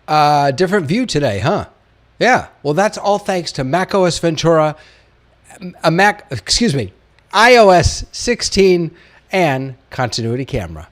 Different view today, huh? Yeah. Well, that's all thanks to macOS Ventura, iOS 16, and continuity camera.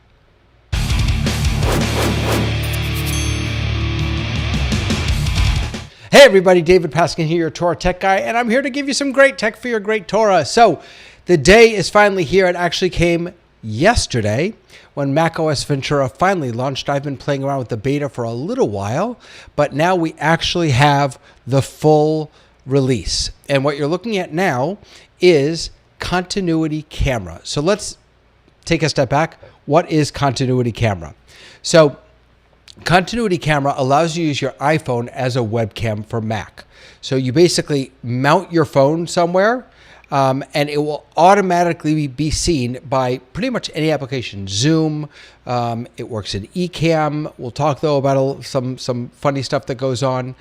Hey everybody, David Paskin here, your Torah tech guy, and I'm here to give you some great tech for your great Torah. So the day is finally here. It actually came yesterday when macOS Ventura finally launched. I've been playing around with the beta for a little while, but now we actually have the full release. And what you're looking at now is continuity camera. So let's take a step back. What is continuity camera? So continuity camera allows you to use your iPhone as a webcam for Mac. So you basically mount your phone somewhere, and it will automatically be seen by pretty much any application. Zoom, it works in Ecamm. We'll talk though about some funny stuff that goes on.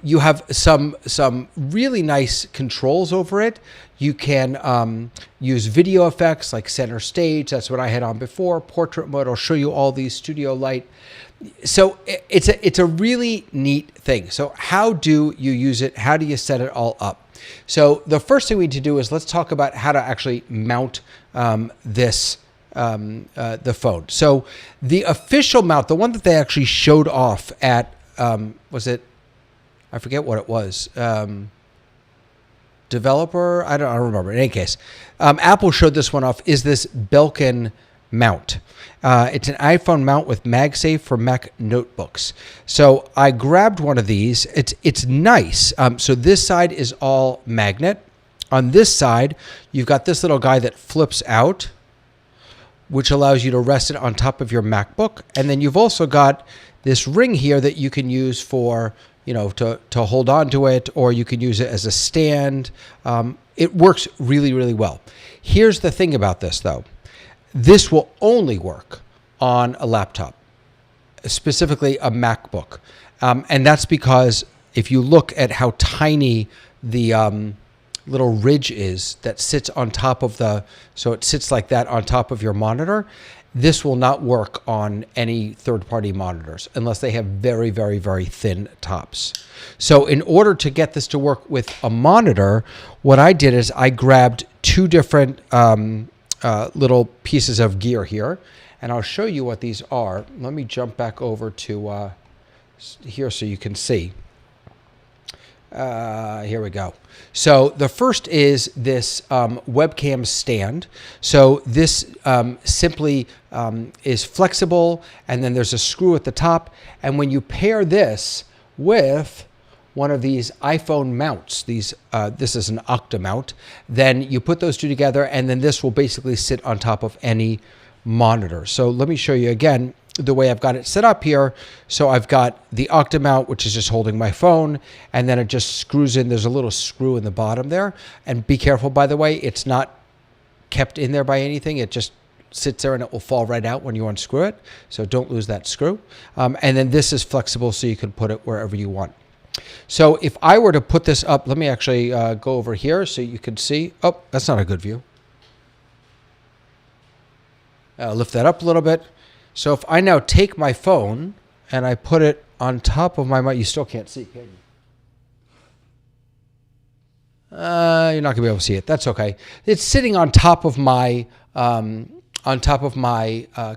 You have some really nice controls over it. You can use video effects like center stage. That's what I had on before. Portrait mode. I'll show you all these, studio light. So it's a really neat thing. So how do you use it? How do you set it all up? So the first thing we need to do is let's talk about how to actually mount the phone. So the official mount, the one that they actually showed off at, was it, I forget what it was, developer, I don't remember. In any case, Apple showed this one off, is this Belkin mount. It's an iPhone mount with MagSafe for Mac notebooks. So I grabbed one of these. It's nice. So this side is all magnet. On this side, you've got this little guy that flips out, which allows you to rest it on top of your MacBook. And then you've also got this ring here that you can use for, to hold on to it, or you can use it as a stand. It works really, really well. Here's the thing about this, though. This will only work on a laptop, specifically a MacBook. And that's because if you look at how tiny the little ridge is that sits on top of so it sits like that on top of your monitor, this will not work on any third-party monitors unless they have very, very, very thin tops. So in order to get this to work with a monitor, what I did is I grabbed two different little pieces of gear here, and I'll show you what these are. Let me jump back over to here so you can see. Here we go. So the first is this webcam stand. So this simply is flexible, and then there's a screw at the top, and when you pair this with one of these iPhone mounts, this is an Octa mount, then you put those two together, and then this will basically sit on top of any monitor. So let me show you again the way I've got it set up here. So I've got the Octa mount, which is just holding my phone, and then it just screws in. There's a little screw in the bottom there. And be careful, by the way, it's not kept in there by anything. It just sits there and it will fall right out when you unscrew it. So don't lose that screw. And then this is flexible, so you can put it wherever you want. So if I were to put this up, let me actually go over here so you can see. Oh, that's not a good view. Lift that up a little bit. So if I now take my phone and I put it on top of my mic, you still can't see, can you? You're not going to be able to see it. That's okay. It's sitting on top of my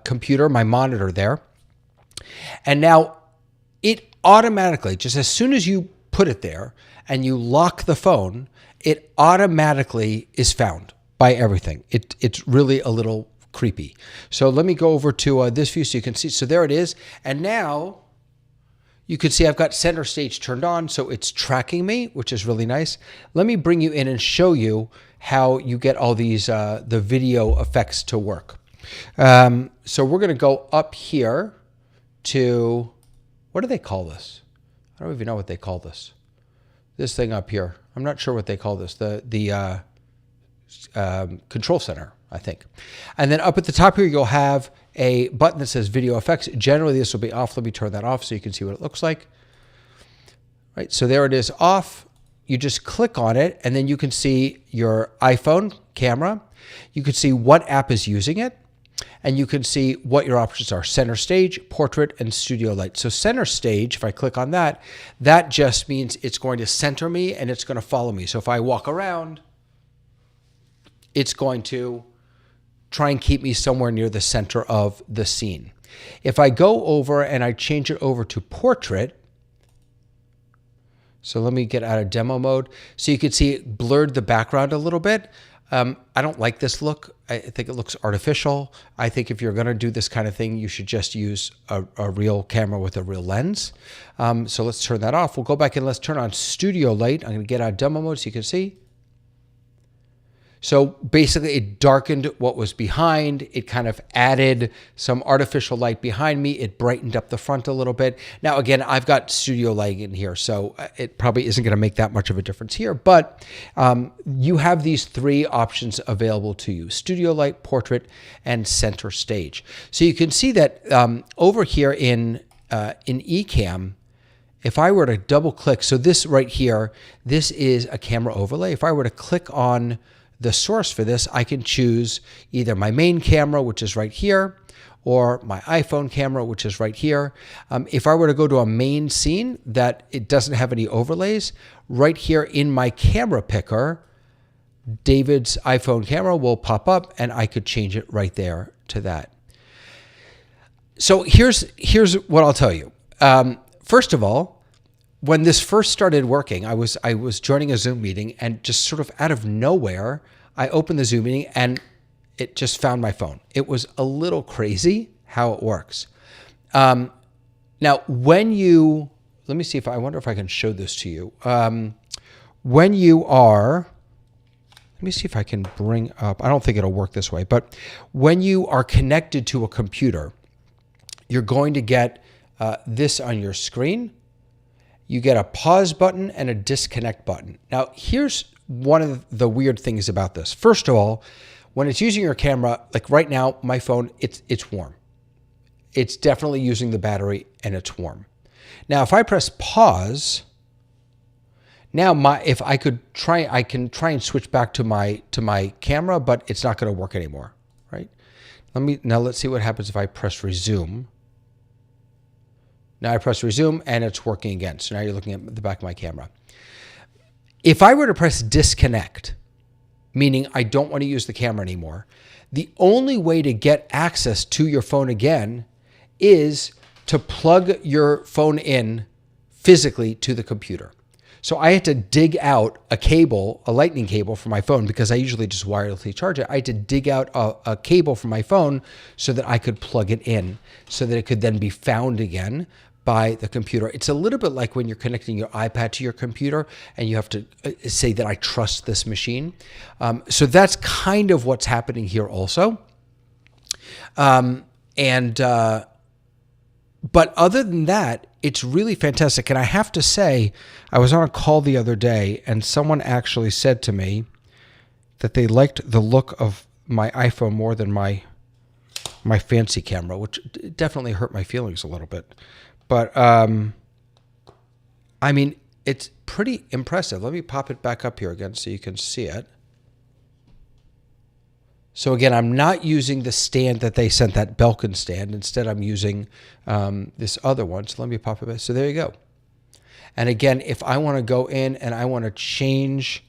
computer, my monitor there. And now it automatically, just as soon as you put it there and you lock the phone, it automatically is found by everything. It's really a little creepy. So let me go over to this view so you can see. So there it is. And now you can see I've got center stage turned on, so it's tracking me, which is really nice. Let me bring you in and show you how you get all these, the video effects to work. So we're going to go up here to, what do they call this? I don't even know what they call this. This thing up here. I'm not sure what they call this. The control center, I think. And then up at the top here, you'll have a button that says video effects. Generally, this will be off. Let me turn that off so you can see what it looks like. Right, so there it is off. You just click on it, and then you can see your iPhone camera. You can see what app is using it. and you can see what your options are: center stage, portrait, and studio light. So center stage, if I click on that, that just means it's going to center me and it's going to follow me. So if I walk around, it's going to try and keep me somewhere near the center of the scene. If I go over and I change it over to portrait, so let me get out of demo mode. So you can see it blurred the background a little bit. I don't like this look. I think it looks artificial. I think if you're going to do this kind of thing, you should just use a real camera with a real lens. So let's turn that off. We'll go back and let's turn on studio light. I'm going to get out of demo mode so you can see. So basically it darkened what was behind. It kind of added some artificial light behind me. It brightened up the front a little bit. Now, again, I've got studio light in here, so it probably isn't going to make that much of a difference here. But you have these three options available to you: studio light, portrait, and center stage. So you can see that over here in Ecamm, if I were to double click, so this right here, this is a camera overlay. If I were to click on the source for this, I can choose either my main camera, which is right here, or my iPhone camera, which is right here. If I were to go to a main scene that it doesn't have any overlays, right here in my camera picker, David's iPhone camera will pop up and I could change it right there to that. So here's what I'll tell you. First of all, when this first started working, I was joining a Zoom meeting, and just sort of out of nowhere, I opened the Zoom meeting and it just found my phone. It was a little crazy how it works. Now, when you, let me see if I wonder if I can show this to you. When you are, let me see if I can bring up, I don't think it'll work this way, but when you are connected to a computer, you're going to get this on your screen. You get a pause button and a disconnect button. Now, here's one of the weird things about this. First of all, when it's using your camera, like right now, my phone, it's warm. It's definitely using the battery and it's warm. Now, if I press pause, now if I can try and switch back to my camera, but it's not going to work anymore, right? Let's see what happens if I press resume. Now I press resume and it's working again. So now you're looking at the back of my camera. If I were to press disconnect, meaning I don't want to use the camera anymore, the only way to get access to your phone again is to plug your phone in physically to the computer. So I had to dig out a cable, a lightning cable for my phone, because I usually just wirelessly charge it. I had to dig out a cable from my phone so that I could plug it in so that it could then be found again by the computer. It's a little bit like when you're connecting your iPad to your computer and you have to say that I trust this machine. So that's kind of what's happening here also. But other than that, it's really fantastic. And I have to say, I was on a call the other day and someone actually said to me that they liked the look of my iPhone more than my fancy camera, which definitely hurt my feelings a little bit. But, I mean, it's pretty impressive. Let me pop it back up here again so you can see it. So again, I'm not using the stand that they sent, that Belkin stand. Instead, I'm using this other one. So let me pop it back. So there you go. And again, if I want to go in and I want to change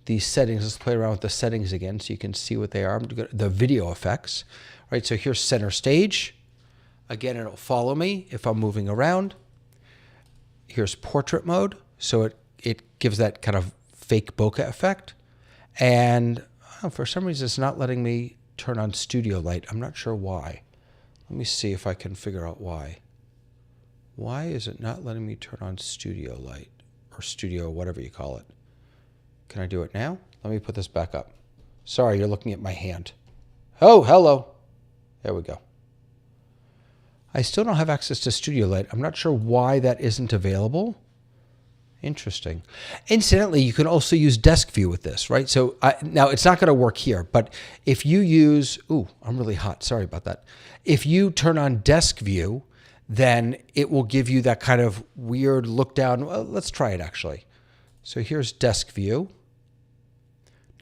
these settings, let's play around with the settings again so you can see what they are. The video effects, right? So here's center stage. Again, it'll follow me if I'm moving around. Here's portrait mode. So it gives that kind of fake bokeh effect. And for some reason, it's not letting me turn on studio light. I'm not sure why. Let me see if I can figure out why. Why is it not letting me turn on studio light or studio, whatever you call it? Can I do it now? Let me put this back up. Sorry, you're looking at my hand. Oh, hello. There we go. I still don't have access to studio light. I'm not sure why that isn't available. Interesting. Incidentally, you can also use desk view with this, right? So now it's not going to work here, but if you use, ooh, I'm really hot. Sorry about that. If you turn on desk view, then it will give you that kind of weird look down. Well, let's try it actually. So here's desk view.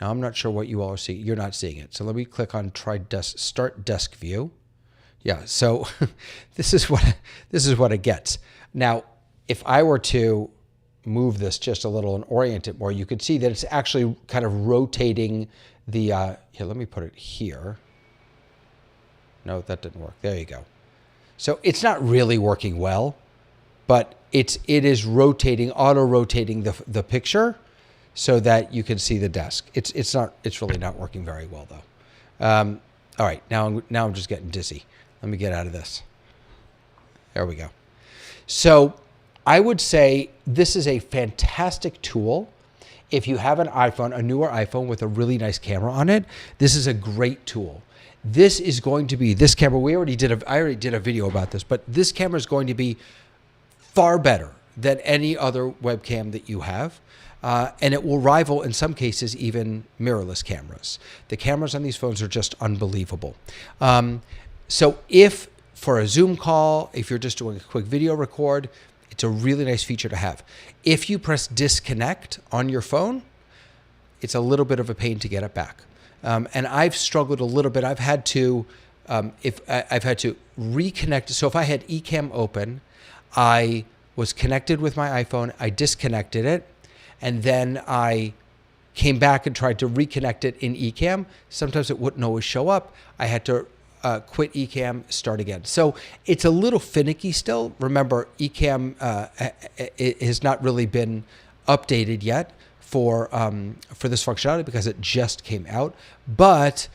Now, I'm not sure what you all are seeing. You're not seeing it. So let me click on Start Desk View. Yeah, so this is what it gets. Now, if I were to move this just a little and orient it more, you could see that it's actually kind of rotating the, here, let me put it here. No, that didn't work. There you go. So it's not really working well, but it is rotating, auto-rotating the picture so that you can see the desk. It's really not working very well though. All right, now I'm just getting dizzy. Let me get out of this. There we go. So I would say this is a fantastic tool. If you have an iPhone, a newer iPhone with a really nice camera on it, this is a great tool. This is going to be, this camera, I already did a video about this, but this camera is going to be far better than any other webcam that you have. And it will rival, in some cases, even mirrorless cameras. The cameras on these phones are just unbelievable. So if for a Zoom call, if you're just doing a quick video record, it's a really nice feature to have. If you press disconnect on your phone, it's a little bit of a pain to get it back. And I've struggled a little bit. I've had to reconnect. So if I had eCam open, I was connected with my iPhone, I disconnected it, and then I came back and tried to reconnect it in eCam. Sometimes it wouldn't always show up. I had to quit eCam, start again. So it's a little finicky still. Remember, eCam it has not really been updated yet for this functionality because it just came out. But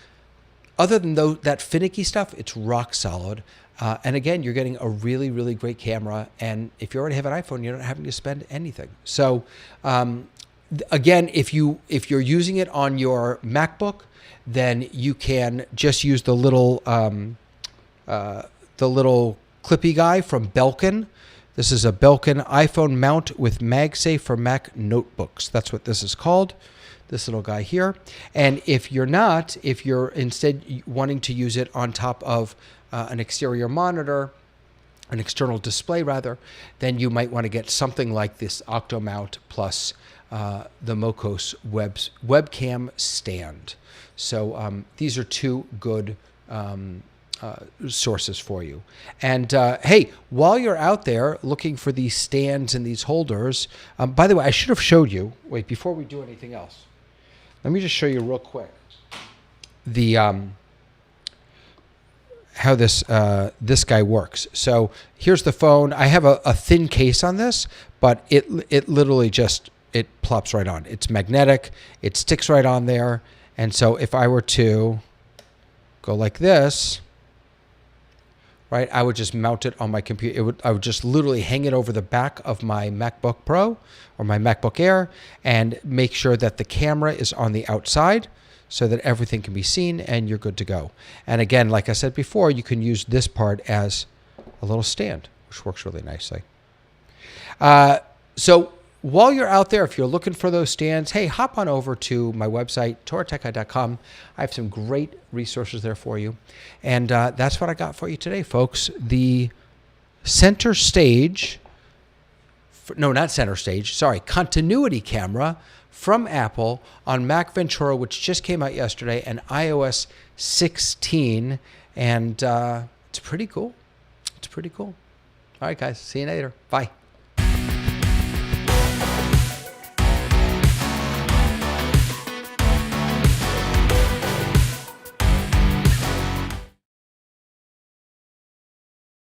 other than that finicky stuff, it's rock solid. And again, you're getting a really, really great camera. And if you already have an iPhone, you're not having to spend anything. So again, if you're using it on your MacBook, then you can just use the little clippy guy from Belkin. This is a Belkin iPhone mount with MagSafe for Mac notebooks. That's what this is called, this little guy here. And if you're instead wanting to use it on top of an exterior monitor, an external display rather, then you might want to get something like this Octo mount plus the Mocos webcam stand. So these are two good sources for you. And hey, while you're out there looking for these stands and these holders, by the way, I should have showed you, wait, before we do anything else, let me just show you real quick the how this guy works. So here's the phone. I have a thin case on this, but it literally just, it plops right on. It's magnetic. It sticks right on there. And so if I were to go like this, right, I would just mount it on my computer. I would just literally hang it over the back of my MacBook Pro or my MacBook Air and make sure that the camera is on the outside so that everything can be seen and you're good to go. And again, like I said before, you can use this part as a little stand, which works really nicely. So while you're out there, if you're looking for those stands, hey, hop on over to my website, TorahTechGuy.com. I have some great resources there for you. And that's what I got for you today, folks. The center stage, no, not center stage, sorry, continuity camera from Apple on Mac Ventura, which just came out yesterday, and iOS 16. And it's pretty cool. It's pretty cool. All right, guys. See you later. Bye.